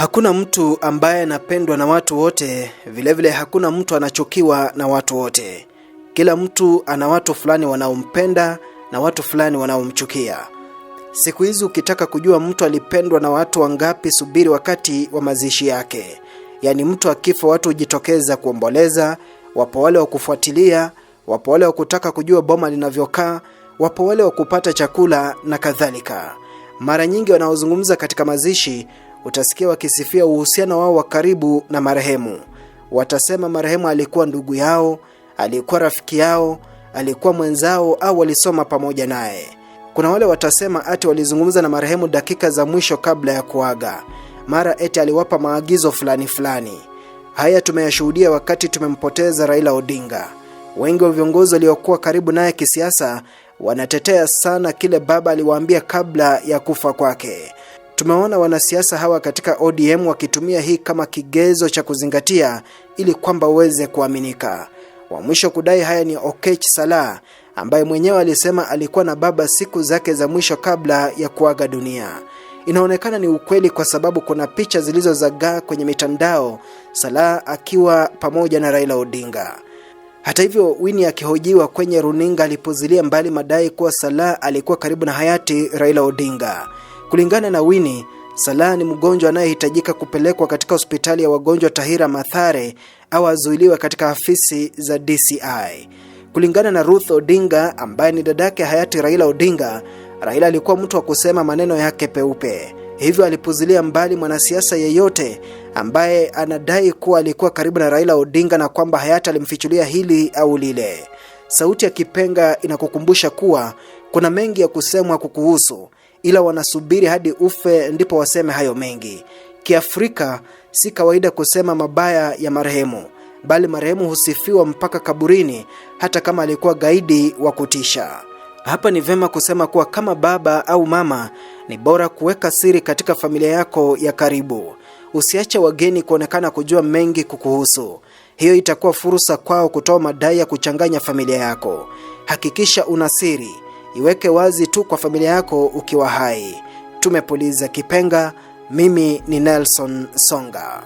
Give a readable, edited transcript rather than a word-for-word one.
Hakuna mtu ambaye anapendwa na watu wote, vilevile hakuna mtu anachukiwa na watu wote. Kila mtu ana watu fulani wanaompenda na watu fulani wanaomchukia. Siku hizi ukitaka kujua mtu alipendwa na watu wangapi, subiri wakati wa mazishi yake. Yaani mtu akifa watu hujitokeza kuomboleza, wapo wale wa kufuatilia, wapo wale wa kutaka kujua boma linavyokaa, wapo wale wa kupata chakula na kadhalika. Mara nyingi wanaozungumza katika mazishi utasikia wakisifia uhusiano wao wa karibu na marehemu. Watasema marehemu alikuwa ndugu yao, alikuwa rafiki yao, alikuwa mwenzao au walisoma pamoja naye. Kuna wale watasema ati walizungumza na marehemu dakika za mwisho kabla ya kuaga. Mara eti aliwapa maagizo fulani fulani. Haya tumeyashuhudia wakati tumempoteza Raila Odinga. Wengi wa viongozi waliokuwa karibu naye kisiasa wanatetea sana kile baba aliwaambia kabla ya kufa kwake. Tumeona wanasiasa hawa katika ODM wakitumia hii kama kigezo cha kuzingatia ili kwamba uweze kuaminika. Wa mwisho kudai haya ni Okech Salah, ambaye mwenyewe alisema alikuwa na baba siku zake za mwisho kabla ya kuaga dunia. Inaonekana ni ukweli kwa sababu kuna picha zilizozagaa kwenye mitandao Salah akiwa pamoja na Raila Odinga. Hata hivyo, Winnie akihojiwa kwenye runinga alipuzilia mbali madai kuwa Salah alikuwa karibu na hayati Raila Odinga. Kulingana na Winnie, Salah ni mgonjwa anayehitajika kupelekwa katika hospitali ya wagonjwa Tahira Mathare au azuiliwe katika afisi za DCI. Kulingana na Ruth Odinga ambaye ni dadake hayati Raila Odinga, Raila alikuwa mtu wa kusema maneno yake peupe. Hivyo alipuzilia mbali mwanasiasa yeyote ambaye anadai kuwa alikuwa karibu na Raila Odinga na kwamba hayati alimfichulia hili au lile. Sauti ya Kipenga inakukumbusha kuwa kuna mengi ya kusemwa kukuhusu, ila wanasubiri hadi ufe ndipo waseme hayo mengi. Kiafrika si kawaida kusema mabaya ya marehemu, bali marehemu husifiwa mpaka kaburini hata kama alikuwa gaidi wa kutisha. Hapa ni vema kusema kuwa kama baba au mama ni bora kuweka siri katika familia yako ya karibu. Usiache wageni kuonekana kujua mengi kukuhusu. Hiyo itakuwa fursa kwao kutoa madai ya kuchanganya familia yako. Hakikisha una siri, iweke wazi tu kwa familia yako ukiwa hai. Tumepuliza Kipenga, mimi ni Nelson Songa.